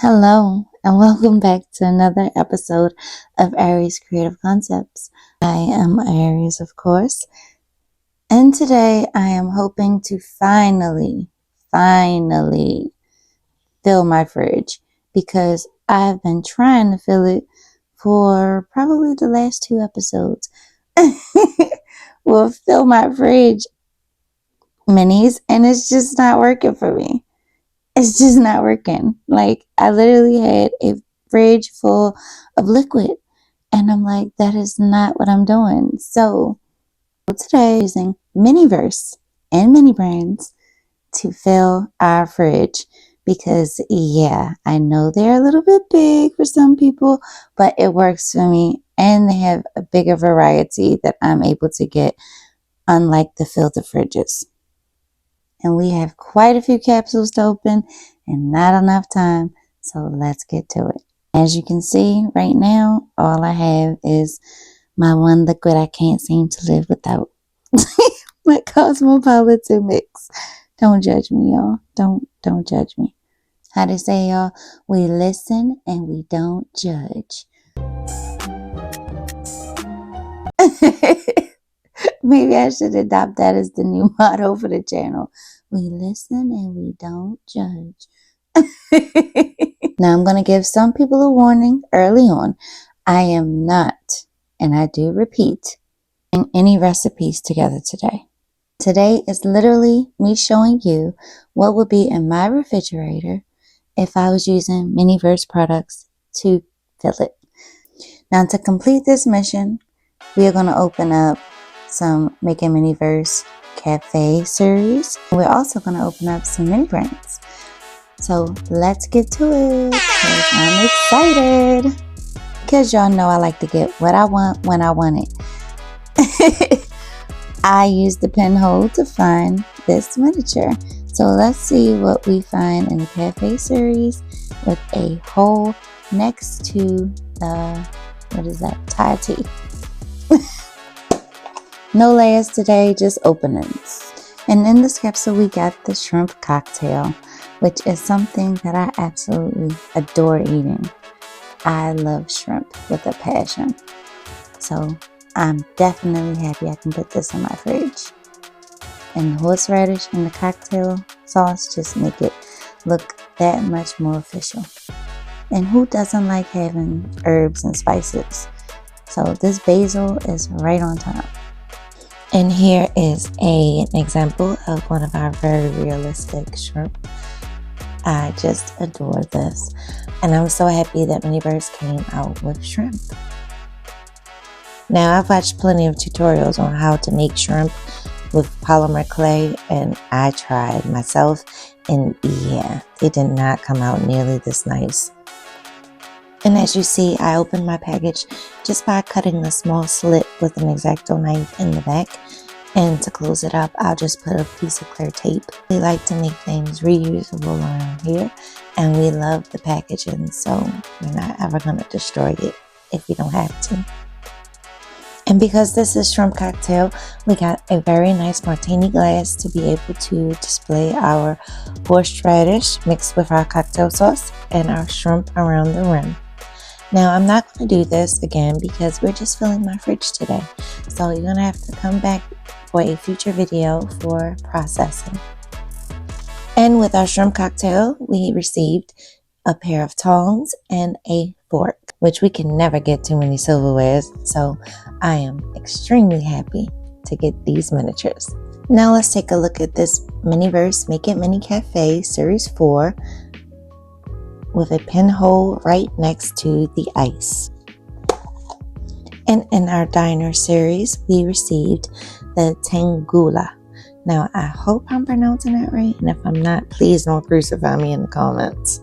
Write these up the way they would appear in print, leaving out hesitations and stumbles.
Hello, and welcome back to another episode of Aries Creative Concepts. I am Aries, of course, and today I am hoping to finally fill my fridge because I've been trying to fill it for probably the last 2 episodes. Will fill my fridge minis, and it's just not working for me. It's just not working. Like, I literally had a fridge full of liquid, and I'm like, that is not what I'm doing. So today I'm using Miniverse and Mini Brands to fill our fridge because, yeah, I know they're a little bit big for some people, but it works for me, and they have a bigger variety that I'm able to get, unlike the filter fridges. And we have quite a few capsules to open and not enough time, so let's get to it. As you can see right now, all I have is my one liquid I can't seem to live without. My Cosmopolitan mix. Don't judge me, y'all. Don't judge me. How they say, y'all? We listen and we don't judge. Maybe I should adopt that as the new motto for the channel. We listen and we don't judge. Now I'm going to give some people a warning early on. I am not, and I do repeat, putting any recipes together today. Today is literally me showing you what would be in my refrigerator if I was using Miniverse products to fill it. Now, to complete this mission, we are going to open up some Make a Miniverse Cafe series. We're also going to open up some mini brands. So let's get to it, because I'm excited. Because y'all know I like to get what I want when I want it. I used the pinhole to find this miniature. So let's see what we find in the cafe series with a hole next to the, what is that, Thai tea. No layers today, just openings. And in this capsule, we got the shrimp cocktail, which is something that I absolutely adore eating. I love shrimp with a passion. So I'm definitely happy I can put this in my fridge. And the horseradish and the cocktail sauce just make it look that much more official. And who doesn't like having herbs and spices? So this basil is right on top. And here is an example of one of our very realistic shrimp. I just adore this. And I'm so happy that Miniverse came out with shrimp. Now, I've watched plenty of tutorials on how to make shrimp with polymer clay, and I tried myself, and yeah, it did not come out nearly this nice. And as you see, I opened my package just by cutting a small slit with an X-Acto knife in the back. And to close it up, I'll just put a piece of clear tape. We like to make things reusable around here, and we love the packaging, so we're not ever going to destroy it if we don't have to. And because this is shrimp cocktail, we got a very nice martini glass to be able to display our horseradish mixed with our cocktail sauce and our shrimp around the rim. Now, I'm not going to do this again because we're just filling my fridge today. So you're going to have to come back for a future video for processing. And with our shrimp cocktail, we received a pair of tongs and a fork, which we can never get too many silverwares. So I am extremely happy to get these miniatures. Now let's take a look at this Miniverse Make It Mini Cafe Series 4 with a pinhole right next to the ice. And in our diner series, we received the Tangula. Now, I hope I'm pronouncing that right, and if I'm not, please don't crucify me in the comments.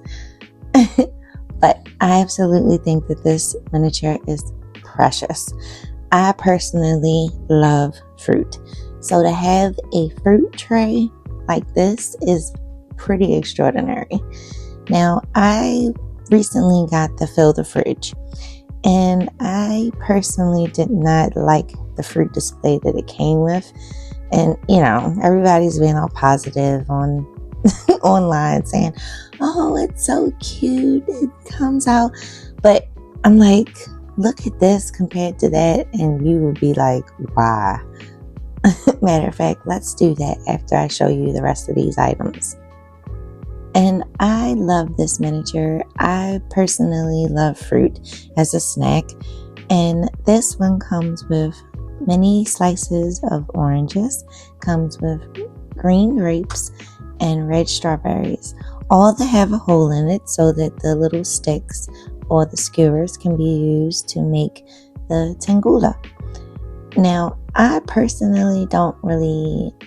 But I absolutely think that this miniature is precious. I personally love fruit. So to have a fruit tray like this is pretty extraordinary. Now, I recently got the Fill the Fridge, and I personally did not like the fruit display that it came with. And, you know, everybody's being all positive on online saying, oh, it's so cute, it comes out. But I'm like, look at this compared to that, and you would be like, why? Matter of fact, let's do that after I show you the rest of these items. And I love this miniature. I personally love fruit as a snack, and this one comes with mini slices of oranges, comes with green grapes and red strawberries, all that have a hole in it so that the little sticks or the skewers can be used to make the tangula. Now, I personally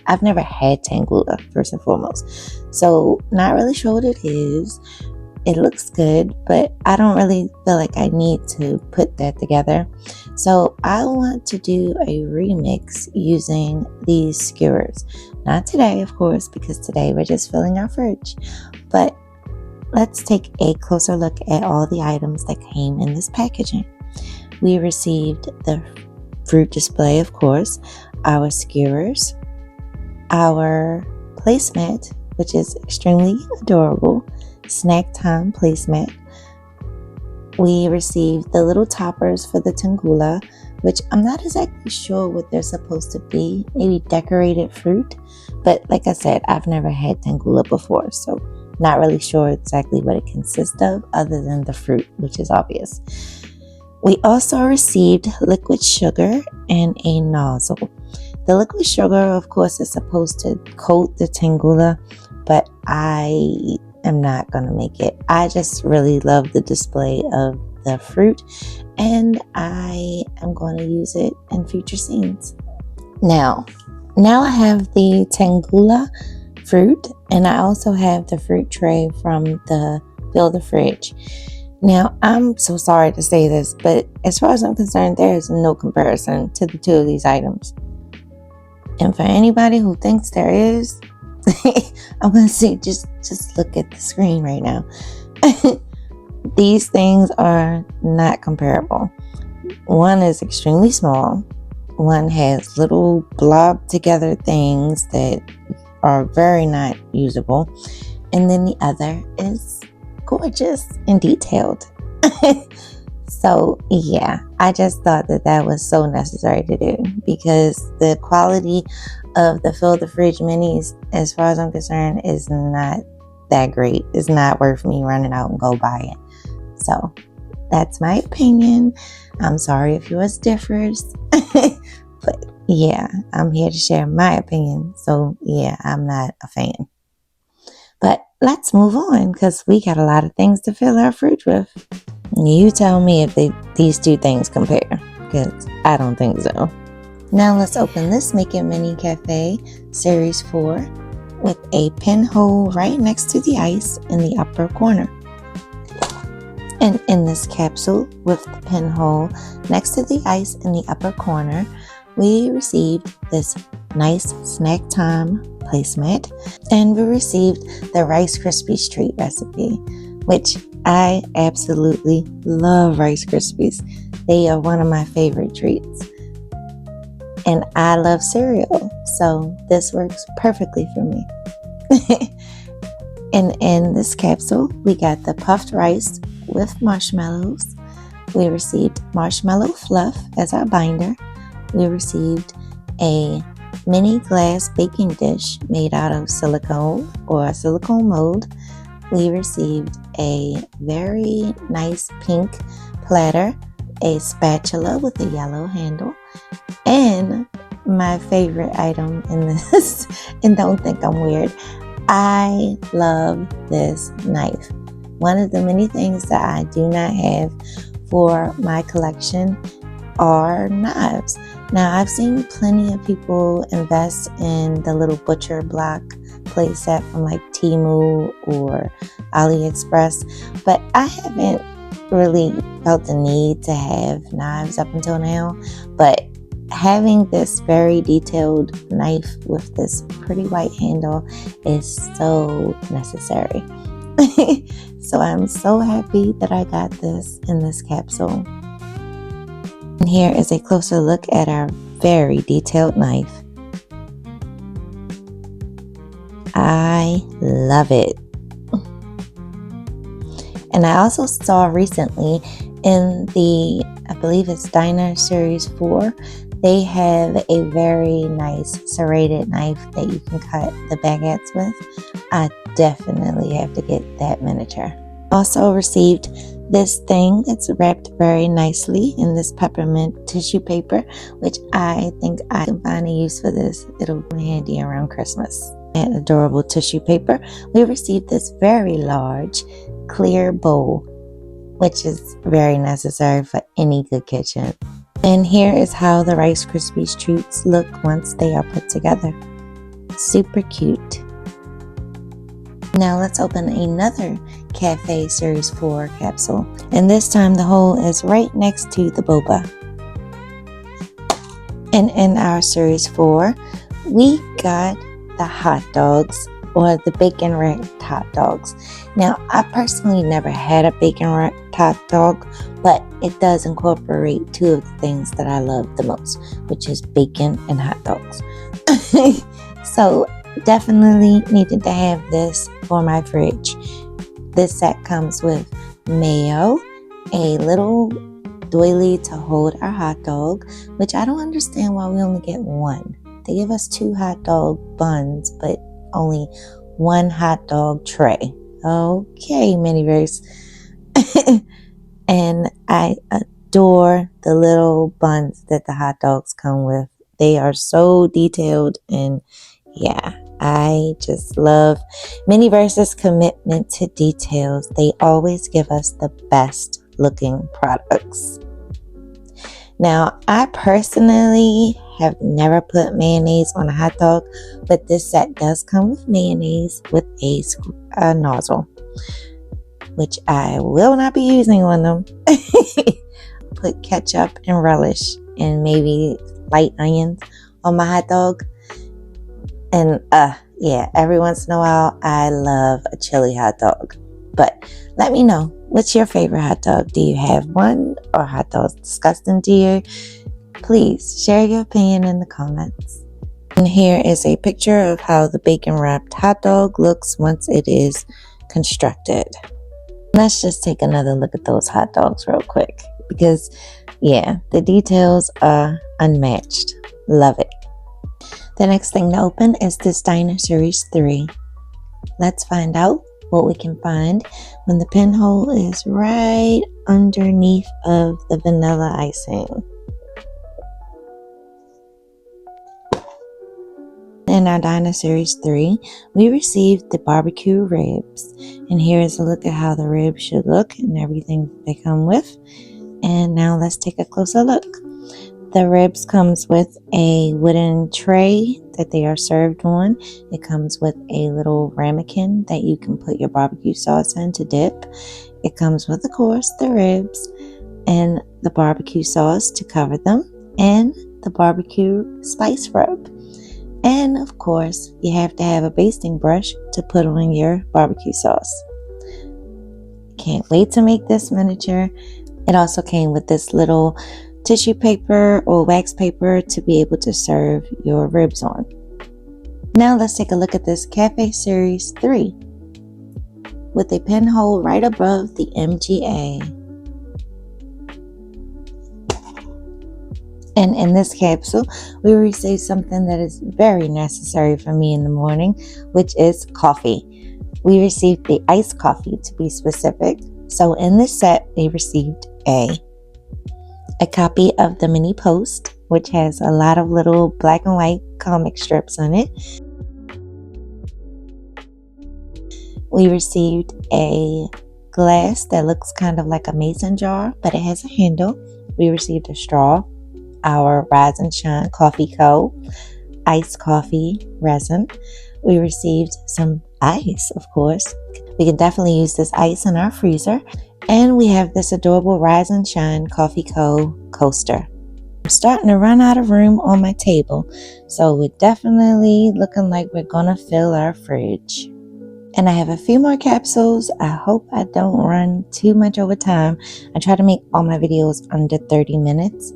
I've never had tangula, first and foremost, so not really sure what it is. It looks good, but I don't really feel like I need to put that together. So I want to do a remix using these skewers. Not today, of course, because today we're just filling our fridge. But let's take a closer look at all the items that came in this packaging. We received the fruit display, of course, our skewers, our placemat, which is extremely adorable, snack time placemat. We received the little toppers for the tangula, which I'm not exactly sure what they're supposed to be. Maybe decorated fruit, but like I said, I've never had tangula before, so not really sure exactly what it consists of other than the fruit, which is obvious. We also received liquid sugar and a nozzle. The liquid sugar, of course, is supposed to coat the tangula, but I am not going to make it. I just really love the display of the fruit, and I am going to use it in future scenes. Now I have the tangula fruit, and I also have the fruit tray from the Fill the Fridge. Now, I'm so sorry to say this, but as far as I'm concerned, there is no comparison to the two of these items. And for anybody who thinks there is, I'm going to say, just look at the screen right now. These things are not comparable. One is extremely small. One has little blob together things that are very not usable. And then the other is gorgeous and detailed. So yeah, I just thought that was so necessary to do, because the quality of the Fill the Fridge minis, as far as I'm concerned, is not that great. It's not worth me running out and go buy it. So that's my opinion. I'm sorry if yours differs. But yeah, I'm here to share my opinion. So yeah, I'm not a fan. But let's move on, because we got a lot of things to fill our fridge with. You tell me if these two things compare, because I don't think so. Now let's open this Make It Mini Cafe Series 4 with a pinhole right next to the ice in the upper corner. And in this capsule with the pinhole next to the ice in the upper corner, we received this nice snack time placemat, and we received the Rice Krispies treat recipe, which I absolutely love Rice Krispies. They are one of my favorite treats. And I love cereal, so this works perfectly for me. And in this capsule, we got the puffed rice with marshmallows. We received marshmallow fluff as our binder. We received a mini glass baking dish made out of silicone or a silicone mold. We received a very nice pink platter, a spatula with a yellow handle, and my favorite item in this, and don't think I'm weird, I love this knife. One of the many things that I do not have for my collection are knives. Now, I've seen plenty of people invest in the little butcher block play set from like Temu or AliExpress, but I haven't really felt the need to have knives up until now. But having this very detailed knife with this pretty white handle is so necessary. So I'm so happy that I got this in this capsule. And here is a closer look at our very detailed knife. I love it. And I also saw recently in the, I believe it's Diner Series 4, they have a very nice serrated knife that you can cut the baguettes with. I definitely have to get that miniature. Also received this thing that's wrapped very nicely in this peppermint tissue paper, which I think I can find a use for this. It'll be handy around Christmas. And adorable tissue paper. We received this very large clear bowl, which is very necessary for any good kitchen. And here is how the Rice Krispies treats look once they are put together. Super cute. Now let's open another Cafe Series 4 capsule. And this time the hole is right next to the boba. And in our Series 4, we got the hot dogs, or the bacon wrapped hot dogs. Now, I personally never had a bacon wrapped hot dog, but it does incorporate two of the things that I love the most, which is bacon and hot dogs. So, definitely needed to have this for my fridge. This set comes with mayo, a little doily to hold our hot dog, which I don't understand why we only get one. They give us 2 hot dog buns, but only 1 hot dog tray. Okay, Miniverse. And I adore the little buns that the hot dogs come with. They are so detailed, and yeah, I just love Miniverse's commitment to details. They always give us the best looking products. Now, I personally have never put mayonnaise on a hot dog, but this set does come with mayonnaise with a nozzle, which I will not be using on them. Put ketchup and relish and maybe light onions on my hot dog. And yeah, every once in a while, I love a chili hot dog. But let me know, what's your favorite hot dog? Do you have one, or hot dogs disgusting to you? Please share your opinion in the comments. And here is a picture of how the bacon wrapped hot dog looks once it is constructed. Let's just take another look at those hot dogs real quick, because yeah, the details are unmatched. Love it. The next thing to open is this Diner Series 3. Let's find out what we can find when the pinhole is right underneath of the vanilla icing. In our Diner Series 3, we received the barbecue ribs. And here is a look at how the ribs should look and everything they come with. And now let's take a closer look. The ribs comes with a wooden tray that they are served on. It comes with a little ramekin that you can put your barbecue sauce in to dip. It comes with, of course, the ribs and the barbecue sauce to cover them, and the barbecue spice rub. And of course, you have to have a basting brush to put on your barbecue sauce. Can't wait to make this miniature. It also came with this little tissue paper or wax paper to be able to serve your ribs on. Now let's take a look at this Cafe Series 3 with a pinhole right above the MGA. And in this capsule, we received something that is very necessary for me in the morning, which is coffee. We received the iced coffee, to be specific. So in this set, we received a copy of the Mini Post, which has a lot of little black and white comic strips on it. We received a glass that looks kind of like a mason jar, but it has a handle. We received a straw, our Rise and Shine Coffee Co. iced coffee resin. We received some ice, of course. We can definitely use this ice in our freezer. And we have this adorable Rise and Shine Coffee Co. coaster. I'm starting to run out of room on my table, so we're definitely looking like we're gonna fill our fridge. And I have a few more capsules. I hope I don't run too much over time. I try to make all my videos under 30 minutes.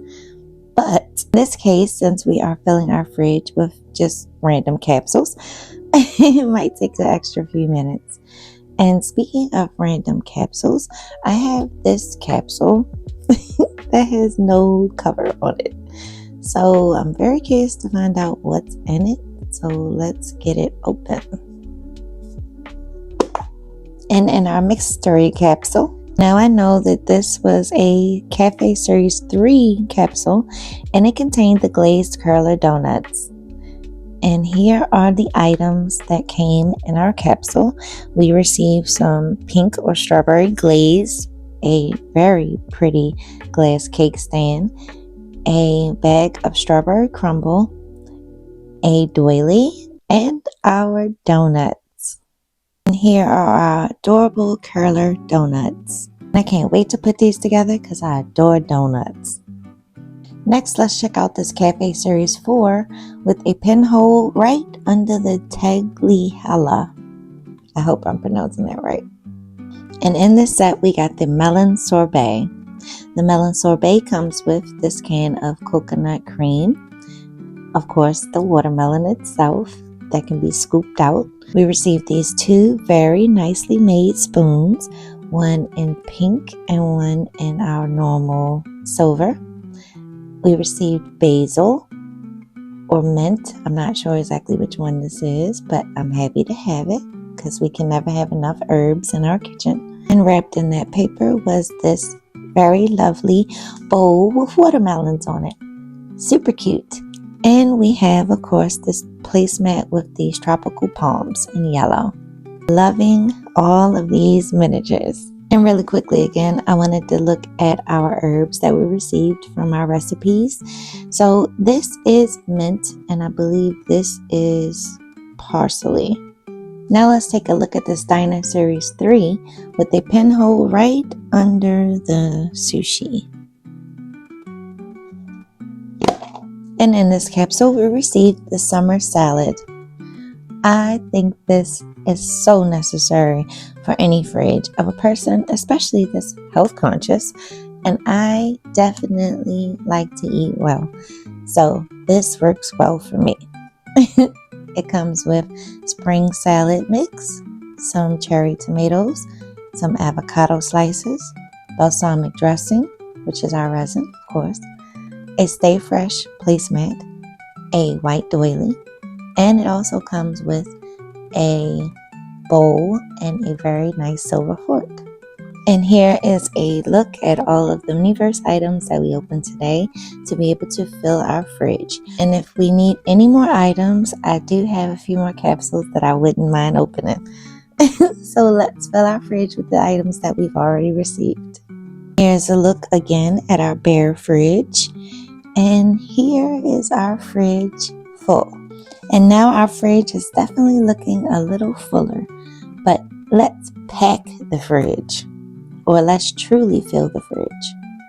But in this case, since we are filling our fridge with just random capsules, It might take an extra few minutes. And speaking of random capsules, I have this capsule that has no cover on it. So I'm very curious to find out what's in it. So let's get it open. And in our mixed story capsule, now I know that this was a Cafe Series 3 capsule, and it contained the glazed curler donuts. And here are the items that came in our capsule. We received some pink or strawberry glaze, a very pretty glass cake stand, a bag of strawberry crumble, a doily, and our donuts. And here are our adorable curler donuts. I can't wait to put these together because I adore donuts. Next, let's check out this Cafe Series 4 with a pinhole right under the tagliatella. I hope I'm pronouncing that right. And in this set, we got the melon sorbet. The melon sorbet comes with this can of coconut cream. Of course, the watermelon itself that can be scooped out. We received these two very nicely made spoons, one in pink and one in our normal silver. We received basil or mint. I'm not sure exactly which one this is, but I'm happy to have it because we can never have enough herbs in our kitchen. And wrapped in that paper was this very lovely bowl with watermelons on it. Super cute. And we have, of course, this placemat with these tropical palms in yellow. Loving all of these miniatures. And really quickly again, I wanted to look at our herbs that we received from our recipes. So this is mint, and I believe this is parsley. Now let's take a look at this Diner Series 3 with a pinhole right under the sushi. And in this capsule, we received the summer salad. I think this is so necessary for any fridge of a person, especially this health conscious. And I definitely like to eat well. So this works well for me. It comes with spring salad mix, some cherry tomatoes, some avocado slices, balsamic dressing, which is our resin, of course, a Stay Fresh placemat, a white doily, and it also comes with a bowl and a very nice silver fork. And here is a look at all of the Miniverse items that we opened today to be able to fill our fridge. And if we need any more items, I do have a few more capsules that I wouldn't mind opening. So let's fill our fridge with the items that we've already received. Here's a look again at our bare fridge. And here is our fridge full. And now our fridge is definitely looking a little fuller. But let's pack the fridge. Or let's truly fill the fridge.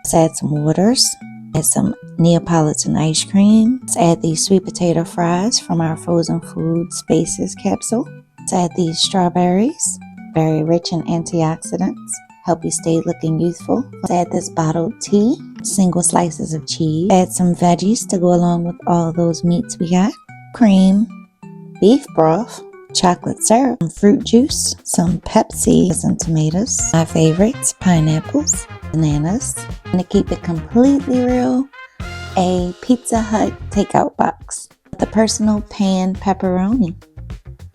Let's add some waters. Add some Neapolitan ice cream. Let's add these sweet potato fries from our frozen food spaces capsule. Let's add these strawberries. Very rich in antioxidants. Help you stay looking youthful. Let's add this bottled tea. Single slices of cheese. Add some veggies to go along with all those meats we got. Cream. Beef broth. Chocolate syrup, some fruit juice, some Pepsi, some tomatoes, my favorites, pineapples, bananas, and to keep it completely real, a Pizza Hut takeout box, the personal pan pepperoni,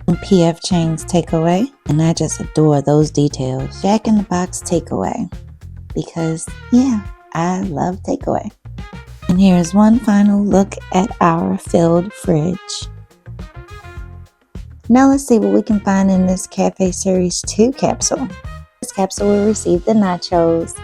some PF Chang's takeaway, and I just adore those details. Jack in the Box takeaway, because yeah, I love takeaway. And here's one final look at our filled fridge. Now let's see what we can find in this Cafe Series 2 capsule. This capsule will receive the nachos,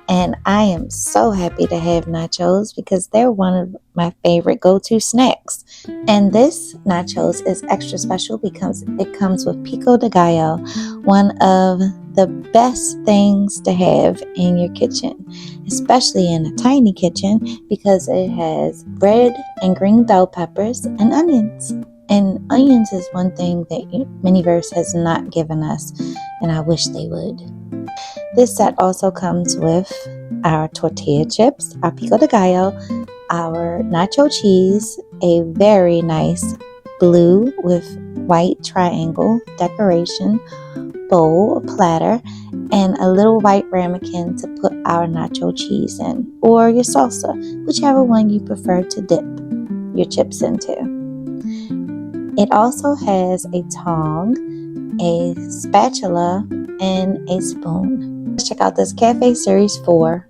and I am so happy to have nachos because they're one of my favorite go-to snacks. And this nachos is extra special because it comes with pico de gallo, one of the best things to have in your kitchen, especially in a tiny kitchen because it has red and green bell peppers and onions. And onions is one thing that Miniverse has not given us, and I wish they would. This set also comes with our tortilla chips, our pico de gallo, our nacho cheese, a very nice blue with white triangle decoration, bowl, platter, and a little white ramekin to put our nacho cheese in, or your salsa, whichever one you prefer to dip your chips into. It also has a tongue, a spatula, and a spoon. Let's check out this Cafe Series 4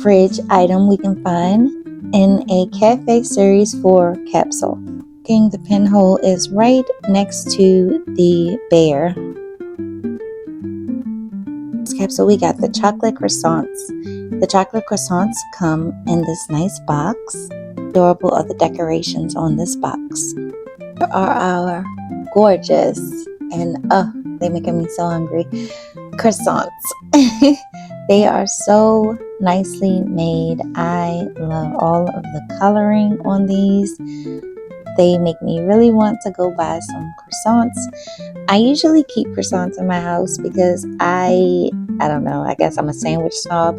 fridge item we can find in a Cafe Series 4 capsule. The pinhole is right next to the bear. This capsule, we got the chocolate croissants. The chocolate croissants come in this nice box. Adorable are the decorations on this box. Here are our gorgeous and they're making me so hungry croissants. They are so nicely made. I love all of the coloring on these. They make me really want to go buy some croissants. I usually keep croissants in my house because I don't know, I guess I'm a sandwich snob.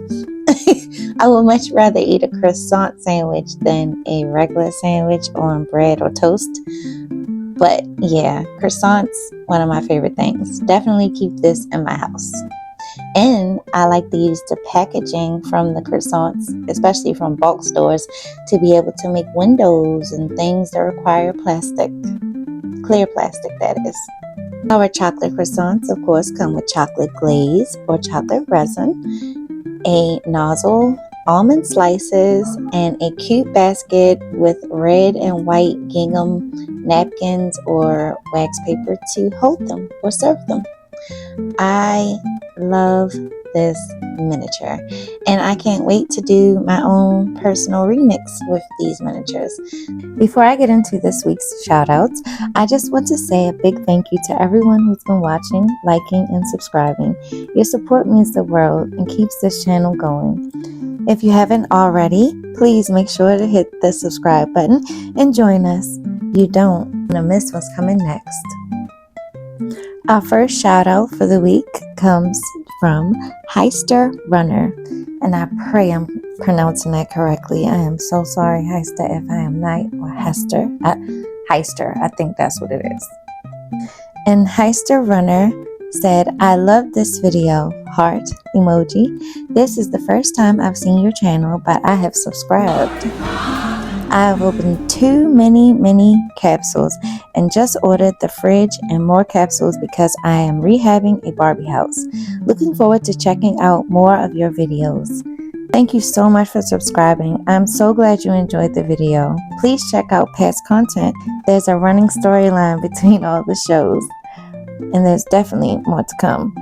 I would much rather eat a croissant sandwich than a regular sandwich on bread or toast. But yeah, croissants, one of my favorite things. Definitely keep this in my house. And I like to use the packaging from the croissants, especially from bulk stores, to be able to make windows and things that require plastic. Clear plastic, that is. Our chocolate croissants, of course, come with chocolate glaze or chocolate resin, a nozzle, almond slices, and a cute basket with red and white gingham napkins or wax paper to hold them or serve them. I love this miniature, and I can't wait to do my own personal remix with these miniatures. Before I get into this week's shout outs, I just want to say a big thank you to everyone who's been watching, liking, and subscribing. Your support means the world and keeps this channel going. If you haven't already, please make sure to hit the subscribe button and join us. You don't want to miss what's coming next. Our first shout out for the week comes from Heister Runner, and I pray I'm pronouncing that correctly. I am so sorry, Heister, if I am not, or Hester. Heister, I think that's what it is. And Heister Runner said, I love this video, heart emoji. This is the first time I've seen your channel, but I have subscribed. I have opened 2 mini capsules and just ordered the fridge and more capsules because I am rehabbing a Barbie house. Looking forward to checking out more of your videos. Thank you so much for subscribing. I'm so glad you enjoyed the video. Please check out past content. There's a running storyline between all the shows, and there's definitely more to come.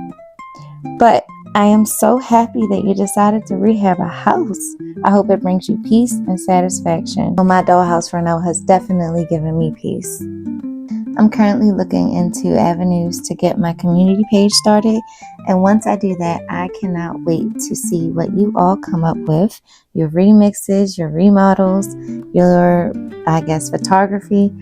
But I am so happy that you decided to rehab a house. I hope it brings you peace and satisfaction. Well, my dollhouse for now has definitely given me peace. I'm currently looking into avenues to get my community page started, and once I do that, I cannot wait to see what you all come up with. Your remixes, your remodels, your, photography.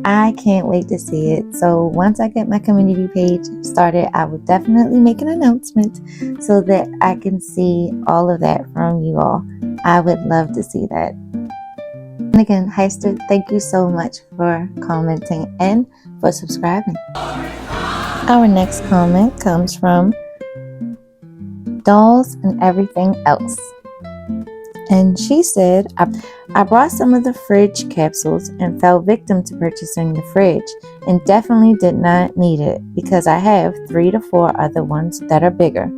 I can't wait to see it. So once I get my community page started, I will definitely make an announcement so that I can see all of that from you all. I would love to see that. And again, Heister, thank you so much for commenting and for subscribing. Our next comment comes from Dolls and Everything Else. And she said, I brought some of the fridge capsules and fell victim to purchasing the fridge and definitely did not need it because I have 3 to 4 other ones that are bigger.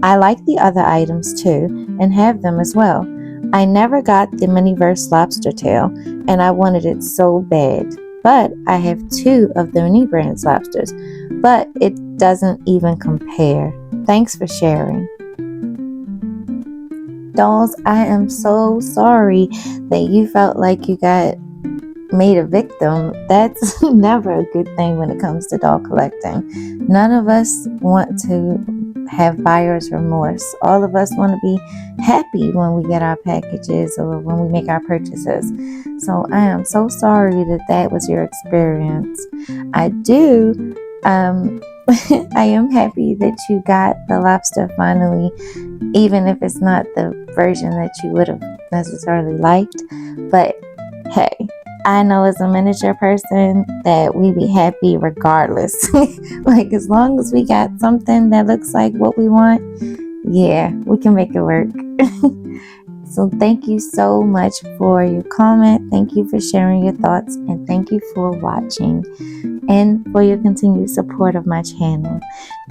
I like the other items too and have them as well. I never got the Miniverse lobster tail and I wanted it so bad. But I have 2 of the mini brands lobsters, but it doesn't even compare. Thanks for sharing. Dolls, I am so sorry that you felt like you got made a victim. That's never a good thing when it comes to doll collecting. None of us want to have buyer's remorse. All of us want to be happy when we get our packages or when we make our purchases. So I am so sorry that that was your experience. I am happy that you got the lobster finally, even if it's not the version that you would have necessarily liked. But hey, I know as a miniature person that we be happy regardless. Like as long as we got something that looks like what we want, yeah, we can make it work. So thank you so much for your comment. Thank you for sharing your thoughts, and thank you for watching and for your continued support of my channel.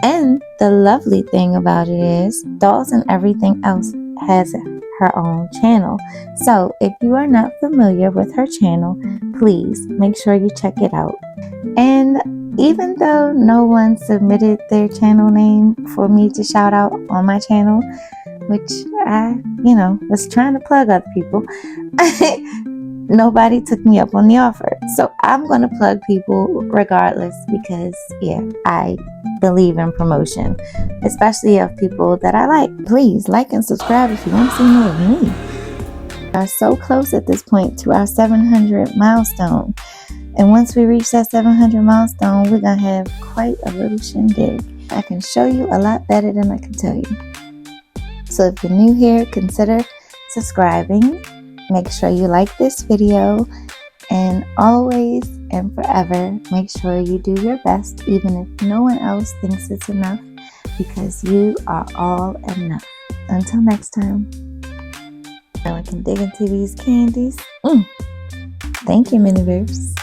And the lovely thing about it is Dolls and Everything Else has her own channel. So if you are not familiar with her channel, please make sure you check it out. And even though no one submitted their channel name for me to shout out on my channel, which I, was trying to plug other people, nobody took me up on the offer. So I'm going to plug people regardless because, yeah, I believe in promotion, especially of people that I like. Please like and subscribe if you want to see more of me. We are so close at this point to our 700 milestone. And once we reach that 700 milestone, we're going to have quite a little shindig. I can show you a lot better than I can tell you. So if you're new here, consider subscribing. Make sure you like this video, and always and forever make sure you do your best even if no one else thinks it's enough, because you are all enough. Until next time, no one can dig into these candies. Thank you, Miniverse.